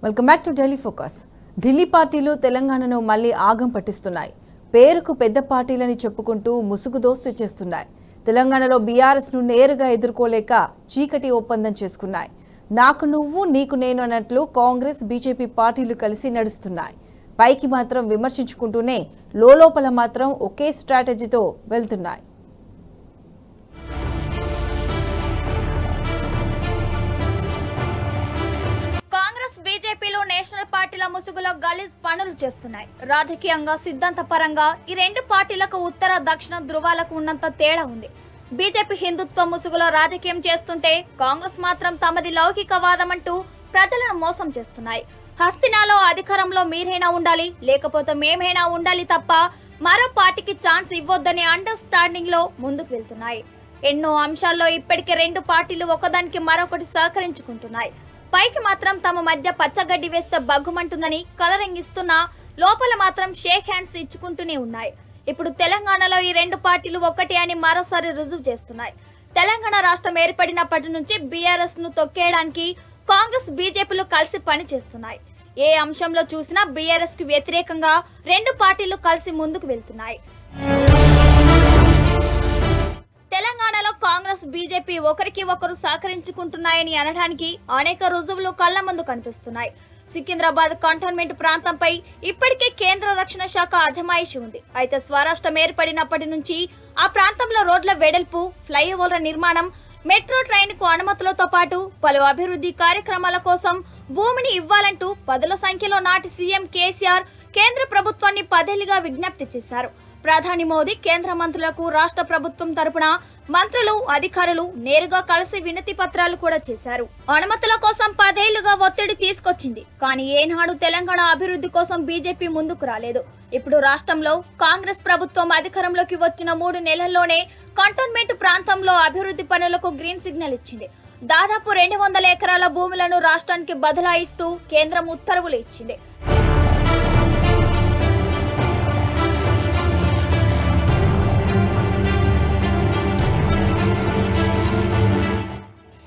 Welcome back to Delhi focus. Delhi పార్టీలు తెలంగాణను మళ్లీ ఆగం పట్టిస్తున్నాయి. పేరుకు పెద్ద పార్టీలని చెప్పుకుంటూ ముసుగు దోస్తీ చేస్తున్నాయి. తెలంగాణలో బీఆర్ఎస్ ను నేరుగా ఎదుర్కోలేక చీకటి ఒప్పందం చేసుకున్నాయి. నాకు నువ్వు నీకు నేను అన్నట్లు కాంగ్రెస్ బీజేపీ పార్టీలు కలిసి నడుస్తున్నాయి. పైకి మాత్రం విమర్శించుకుంటూనే లోపల మాత్రం ఒకే స్ట్రాటజీతో వెళ్తున్నాయి. బీజేపీలో నేషనల్ పార్టీల ముసుగులో గలీజ్ పనులు చేస్తున్నాయి. రాజకీయంగా సిద్ధాంతపరంగా ఈ రెండు పార్టీలకు ఉత్తర దక్షిణ ధృవాలకు ఉన్నంత తేడా ఉంది. బీజేపీ హిందుత్వ ముసుగులో రాజకీయం చేస్తుంటే కాంగ్రెస్ మాత్రం తమది లౌకికవాదం అంటూ ప్రజలను మోసం చేస్తున్నాయి. హస్తినాలో అధికారంలో మీరైనా ఉండాలి, లేకపోతే మేమైనా ఉండాలి తప్ప మరో పార్టీకి ఛాన్స్ ఇవ్వొద్దనే అండర్స్టాండింగ్ లో ముందుకు వెళ్తున్నాయి. ఎన్నో అంశాల్లో ఇప్పటికే రెండు పార్టీలు ఒకదానికి మరొకటి సహకరించుకుంటున్నాయి. పైకి మాత్రం తమ మధ్య పచ్చగడ్డి వేస్తే బగ్గుమంటుందని కలరింగిస్తున్నా లోపల మాత్రం షేక్ హ్యాండ్స్ ఇచ్చుకుంటూనే ఉన్నాయి. ఇప్పుడు తెలంగాణలో ఈ రెండు పార్టీలు ఒక్కటే అని మరోసారి రుజువు చేస్తున్నాయి. తెలంగాణ రాష్ట్రం ఏర్పడినప్పటి నుంచి బీఆర్ఎస్ ను తొక్కేయడానికి కాంగ్రెస్ బీజేపీలు కలిసి పని చేస్తున్నాయి. ఏ అంశంలో చూసినా బీఆర్ఎస్ కు వ్యతిరేకంగా రెండు పార్టీలు కలిసి ముందుకు వెళ్తున్నాయి. తెలంగాణలో కాంగ్రెస్ బీజేపీ ఒకరికి ఒకరు సహకరించుకుంటున్నాయని అనడానికి అనేక రుజువులు కళ్ల ముందు కనిపిస్తున్నాయి. సికింద్రాబాద్ కంటోన్మెంట్ ప్రాంతంపై ఇప్పటికే కేంద్ర రక్షణ శాఖ అజమాయిషి ఉంది. అయితే స్వరాష్ట్రం ఏర్పడినప్పటి నుంచి ఆ ప్రాంతంలో రోడ్ల వెడల్పు, ఫ్లైఓవర్ల నిర్మాణం, మెట్రో ట్రైన్ కు అనుమతులతో పాటు పలు అభివృద్ధి కార్యక్రమాల కోసం భూమిని ఇవ్వాలంటూ పదుల సంఖ్యలో నాటి సీఎం కేసీఆర్ కేంద్ర ప్రభుత్వాన్ని 10 ఏళ్లుగా విజ్ఞప్తి చేశారు. ప్రధాని మోదీ కేంద్ర మంత్రులకు రాష్ట్ర ప్రభుత్వం తరపున మంత్రులు, అధికారులు నేరుగా కలిసి వినతి పత్రాలు కూడా చేశారు. అనుమతుల కోసం 10 ఏళ్లుగా ఒత్తిడి తీసుకొచ్చింది. కానీ ఏనాడు తెలంగాణ అభివృద్ధి కోసం బీజేపీ ముందుకు రాలేదు. ఇప్పుడు రాష్ట్రంలో కాంగ్రెస్ ప్రభుత్వం అధికారంలోకి వచ్చిన 3 నెలల్లోనే కంటోన్మెంట్ ప్రాంతంలో అభివృద్ధి పనులకు గ్రీన్ సిగ్నల్ ఇచ్చింది. దాదాపు 200 ఎకరాల భూములను రాష్ట్రానికి బదలాయిస్తూ కేంద్రం ఉత్తర్వులు ఇచ్చింది.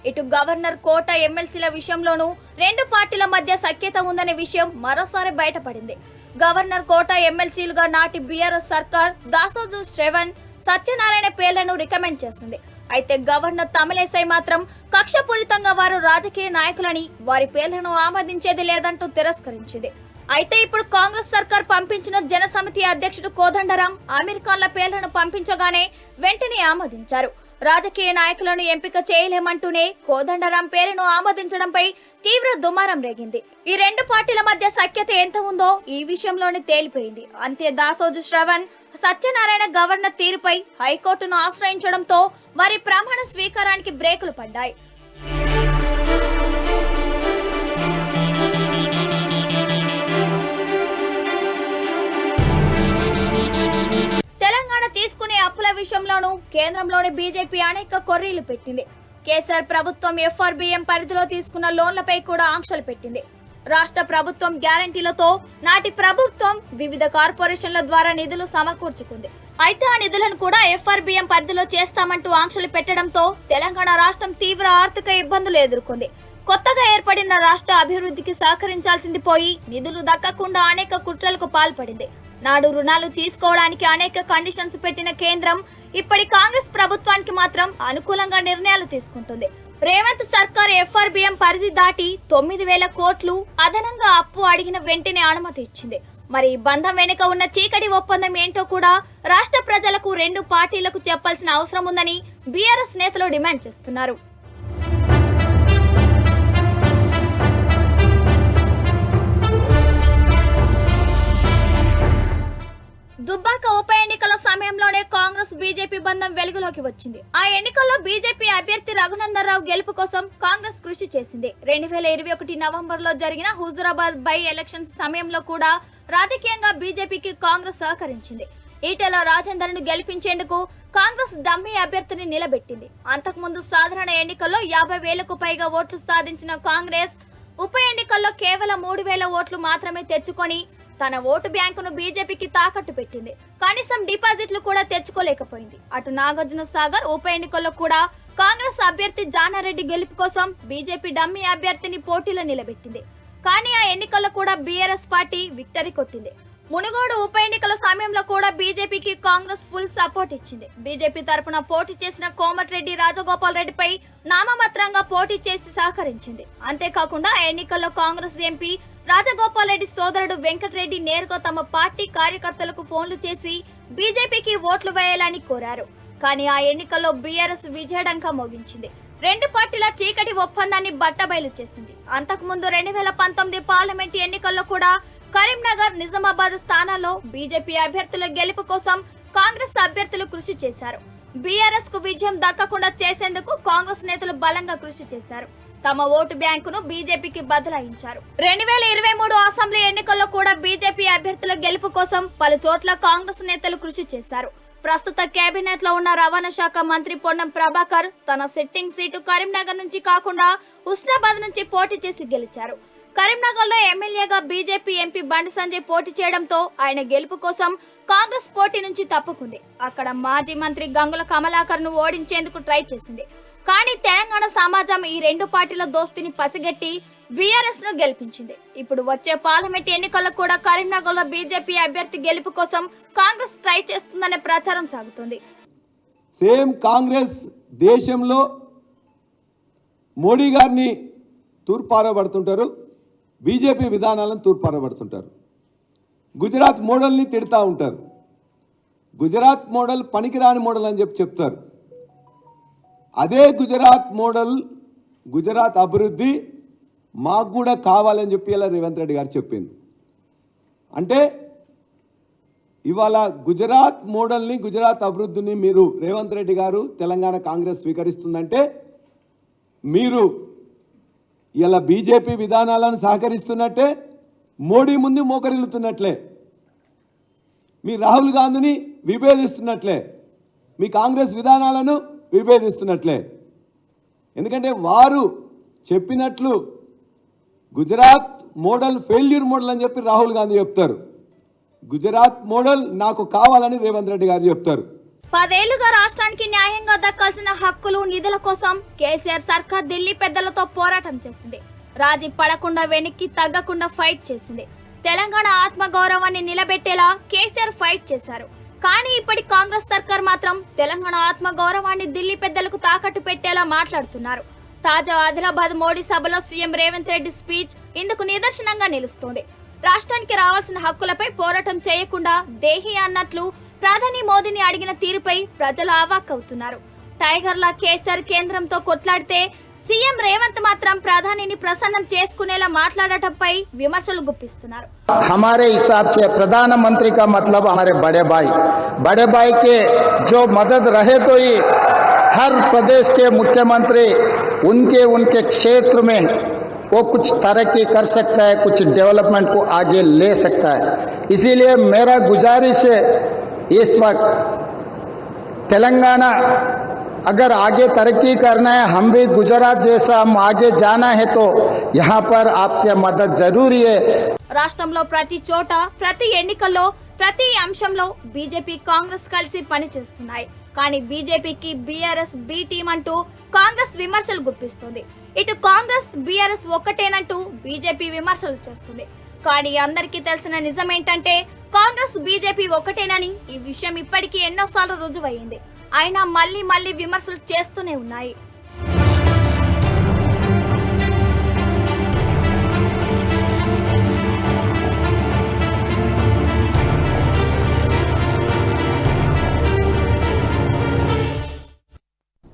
ఇటు గవర్నర్, కోట, ఎమ్మెల్సీల విషయంలోనూ రెండు పార్టీల మధ్య సఖ్యత ఉందనే విషయం మరోసారి బయటపడింది. గవర్నర్, కోట, ఎమ్మెల్సీలుగా నాటి బీఆర్ఎస్ సర్కార్ దాసోజు శ్రవణ్, సత్యనారాయణ పేర్లను రికమెండ్ చేసింది. అయితే గవర్నర్ తమిళేసై మాత్రం కక్షపూరితంగా వారు రాజకీయ నాయకులని వారి పేర్లను ఆమోదించేది లేదంటూ తిరస్కరించింది. అయితే ఇప్పుడు కాంగ్రెస్ సర్కార్ పంపించిన జనసమితి అధ్యక్షుడు కోదండరాం, ఆమీర్ ఖాన్ల పేర్లను పంపించగానే వెంటనే ఆమోదించారు. రాజకీయ నాయకులను ఎంపిక చేయలేమంటూనే కోదండరాం పేరును ఆమోదించడంపై తీవ్ర దుమారం రేగింది. ఈ రెండు పార్టీల మధ్య సఖ్యత ఎంత ఉందో ఈ విషయంలోనే తేలిపోయింది. అంతే దాసోజు శ్రవణ్, సత్యనారాయణ గవర్నర్ తీరుపై హైకోర్టును ఆశ్రయించడంతో వారి ప్రమాణ స్వీకారానికి బ్రేకులు పడ్డాయి. తెలంగాణ తీసుకునే అప్పుల విషయంలోనూ కేంద్రంలోని బీజేపీ అనేక కొర్రీలు పెట్టింది. కేసీఆర్ ప్రభుత్వం ఎఫ్ఆర్బీఎం పరిధిలో తీసుకున్న లోన్లపై కూడా ఆంక్షలు పెట్టింది. రాష్ట్ర ప్రభుత్వం గ్యారంటీలతో నాటి ప్రభుత్వం వివిధ కార్పొరేషన్ల ద్వారా నిధులు సమకూర్చుకుంది. అయితే ఆ నిధులను కూడా ఎఫ్ఆర్బీఎం పరిధిలో చేస్తామంటూ ఆంక్షలు పెట్టడంతో తెలంగాణ రాష్ట్రం తీవ్ర ఆర్థిక ఇబ్బందులు ఎదుర్కొంది. కొత్తగా ఏర్పడిన రాష్ట్ర అభివృద్ధికి సహకరించాల్సింది పోయి నిధులు దక్కకుండా అనేక కుట్రలకు పాల్పడింది. నాడు రుణాలు తీసుకోవడానికి అనేక కండిషన్స్ పెట్టిన కేంద్రం ఇప్పటి కాంగ్రెస్ ప్రభుత్వానికి మాత్రం అనుకూలంగా నిర్ణయాలు తీసుకుంటుంది. రేవంత్ సర్కార్ ఎఫ్ఆర్బీఎం పరిధి దాటి 9,000 కోట్లు అదనంగా అప్పు అడిగిన వెంటనే అనుమతి ఇచ్చింది. మరి బంధం వెనుక ఉన్న చీకటి ఒప్పందం ఏంటో కూడా రాష్ట్ర ప్రజలకు రెండు పార్టీలకు చెప్పాల్సిన అవసరం ఉందని బీఆర్ఎస్ నేతలు డిమాండ్ చేస్తున్నారు. దుబ్బాక ఉప ఎన్నికల సమయంలోనే కాంగ్రెస్ బీజేపీ బంధం వెలుగులోకి వచ్చింది. ఆ ఎన్నికల్లో బీజేపీ అభ్యర్థి రఘునందన్ రావు గెలుపు కోసం కాంగ్రెస్ కృషి చేసింది. 2021 నవంబర్లో జరిగిన హుజూరాబాద్ బై ఎలక్షన్స్ సమయంలో కూడా రాజకీయంగా బీజేపీకి కాంగ్రెస్ సహకరించింది. ఈటెల రాజేందర్ ను గెలిపించేందుకు కాంగ్రెస్ డమ్మీ అభ్యర్థిని నిలబెట్టింది. అంతకుముందు సాధారణ ఎన్నికల్లో 50,000కు పైగా ఓట్లు సాధించిన కాంగ్రెస్ ఉప ఎన్నికల్లో కేవలం 3,000 ఓట్లు మాత్రమే తెచ్చుకొని తన ఓటు బ్యాంకును బీజేపీకి తాకట్టు పెట్టింది. కనీసం డిపాజిట్లు కూడా తెచ్చుకోలేకపోయింది. అటు నాగార్జున సాగర్ ఉప ఎన్నికల్లో కూడా కాంగ్రెస్ అభ్యర్థి జానారెడ్డి గెలుపు కోసం బీజేపీ డమ్మీ అభ్యర్థిని పోటీలో నిలబెట్టింది. కానీ ఆ ఎన్నికల్లో కూడా బీఆర్ఎస్ పార్టీ విక్టరీ కొట్టింది. మునుగోడు ఉప ఎన్నికల సమయంలో కూడా బీజేపీకి కాంగ్రెస్ ఫుల్ సపోర్ట్ ఇచ్చింది. బీజేపీ తరపున పోటీ చేసిన కోమటిరెడ్డి రాజగోపాల్ రెడ్డిపై నామమాత్రంగా పోటీ చేసి సహకరించింది. అంతేకాకుండా ఆ ఎన్నికల్లో కాంగ్రెస్ ఎంపీ రాజగోపాల్ రెడ్డి సోదరుడు వెంకటరెడ్డి నేరుగా తమ పార్టీ కార్యకర్తలకు ఫోన్లు చేసి బీజేపీకి ఓట్లు వేయాలని కోరారు. కానీ ఆ ఎన్నికల్లో బీఆర్ఎస్ విజయడంకా మోగించింది. రెండు పార్టీల చీకటి ఒప్పందాన్ని బట్టబయలు చేసింది. అంతకుముందు 2019 పార్లమెంట్ ఎన్నికల్లో కూడా కరీంనగర్, నిజామాబాద్ స్థానాల్లో బీజేపీ అభ్యర్థుల గెలుపు కోసం కాంగ్రెస్ అభ్యర్థులు కృషి చేశారు. బీఆర్ఎస్ కు విజయం దక్కకుండా చేసేందుకు కాంగ్రెస్ నేతలు బలంగా కృషి చేశారు. తమ ఓటు బ్యాంకును బీజేపీకి బదలాయించారు. 2023 అసెంబ్లీ ఎన్నికల్లో కూడా బీజేపీ అభ్యర్థుల గెలుపు కోసం పలు చోట్ల కాంగ్రెస్ నేతలు కృషి చేశారు. ప్రస్తుత కేబినెట్ లో ఉన్న రవాణా శాఖ మంత్రి పొన్నం ప్రభాకర్ తన సిట్టింగ్ సీటు కరీంనగర్ నుంచి కాకుండా హుస్నాబాద్ నుంచి పోటీ చేసి గెలిచారు. కరీంనగర్ లో ఎమ్మెల్యేగా బీజేపీ ఎంపీ బండి సంజయ్ పోటీ చేయడంతో ఆయన గెలుపు కోసం కాంగ్రెస్ పోటీ నుంచి తప్పుకుంది. అక్కడ మాజీ మంత్రి గంగుల కమలాకర్ ను ఓడించేందుకు ట్రై చేసింది. కానీ తెలంగాణ సమాజం ఈ రెండు పార్టీల దోస్తిని పసిగట్టి బీఆర్ఎస్ ను గెలిపించింది. ఇప్పుడు వచ్చే పార్లమెంట్ ఎన్నికల్లో కూడా కరీంనగర్ లో బీజేపీ అభ్యర్థి గెలుపు కోసం కాంగ్రెస్ ట్రై చేస్తుందనే ప్రచారం సాగుతుంది. సేమ్ కాంగ్రెస్ దేశంలో మోడీ గారిని తూర్పారబడుతుంటారు, బీజేపీ విధానాలను తూర్పారబడుతుంటారు. గుజరాత్ మోడల్ని తిడతా ఉంటారు. గుజరాత్ మోడల్ పనికిరాని మోడల్ అని చెప్తారు. అదే గుజరాత్ మోడల్, గుజరాత్ అభివృద్ధి మాకు కూడా కావాలని చెప్పి ఇలా రేవంత్ రెడ్డి గారు చెప్పింది. అంటే ఇవాళ గుజరాత్ మోడల్ని, గుజరాత్ అభివృద్ధిని మీరు రేవంత్ రెడ్డి గారు తెలంగాణ కాంగ్రెస్ స్వీకరిస్తుందంటే మీరు ఇలా బీజేపీ విధానాలను సహకరిస్తున్నట్టే, మోడీ ముందు మోకరిల్లుతున్నట్లే, మీ రాహుల్ గాంధీని విభేదిస్తున్నట్లే, మీ కాంగ్రెస్ విధానాలను విభేదిస్తున్నట్లే. ఎందుకంటే వారు చెప్పినట్లు గుజరాత్ మోడల్ ఫెయిల్యూర్ మోడల్ అని చెప్పి రాహుల్ గాంధీ చెప్తారు. గుజరాత్ మోడల్ నాకు కావాలని రేవంత్ రెడ్డి గారు చెప్తారు. 10 ఏళ్లుగా రాష్ట్రానికి న్యాయంగా దక్కాల్సిన హక్కులు, నిధుల కోసం కేసీఆర్ సర్కార్ ఢిల్లీ పెద్దలతో పోరాటం చేసింది. రాజీ పడకుండా, వెనక్కి తగ్గకుండా ఫైట్ చేసింది. తెలంగాణ ఆత్మ గౌరవాన్ని నిలబెట్టేలా కేసీఆర్ ఫైట్ చేశారు. కానీ ఇప్పటి కాంగ్రెస్ సర్కార్ మాత్రం తెలంగాణ ఆత్మ గౌరవాన్ని ఢిల్లీ పెద్దలకు తాకట్టు పెట్టేలా మాట్లాడుతున్నారు. తాజా ఆదిలాబాద్ మోడీ సభలో సీఎం రేవంత్ రెడ్డి స్పీచ్ ఇందుకు నిదర్శనంగా నిలుస్తోంది. రాష్ట్రానికి రావాల్సిన హక్కులపై పోరాటం చేయకుండా దేహి అన్నట్లు ప్రధాని మోదీని అడిగిన తీరుపై ప్రజలు అవాక్కవుతున్నారు. టైగర్లా కేసీఆర్ కేంద్రంతో కొట్లాడితే సీఎం రేవంత్ మాత్రం ప్రధానిని ప్రసన్నం చేసుకునేలా మాట్లాడటంపై విమర్శలు గుప్పిస్తున్నారు. हमारे हिसाब से प्रधानमंत्री का मतलब हमारे बड़े भाई के जो मदद रहे तो ही हर प्रदेश के मुख्यमंत्री उनके क्षेत्र में वो कुछ तरक्की कर सकता है, कुछ डेवलपमेंट को आगे ले सकता है. इसीलिए मेरा गुजारिश है इस वक्त तेलंगाना अगर आगे तरक्की करना है, हम भी गुजरात जैसा हम आगे जाना है तो यहाँ पर आपकी मदद जरूरी है. రాష్ట్రంలో ప్రతి చోట, ప్రతి ఎన్నికల్లో, ప్రతి అంశంలో బీజేపీ, కాంగ్రెస్ కలిసి పనిచేస్తున్నాయి. కానీ బీజేపీకి బీఆర్ఎస్ బి టీం అంటూ కాంగ్రెస్ విమర్శలు గుప్పిస్తుంది. ఇటు కాంగ్రెస్, బీఆర్ఎస్ ఒక్కటేనంటూ బీజేపీ విమర్శలు చేస్తుంది. కానీ అందరికీ తెలిసిన నిజమేంటంటే కాంగ్రెస్, బీజేపీ ఒకటేనని. ఈ విషయం ఇప్పటికీ ఎన్నోసార్లు రుజువయ్యింది. అయినా మళ్ళీ విమర్శలు చేస్తూనే ఉన్నాయి.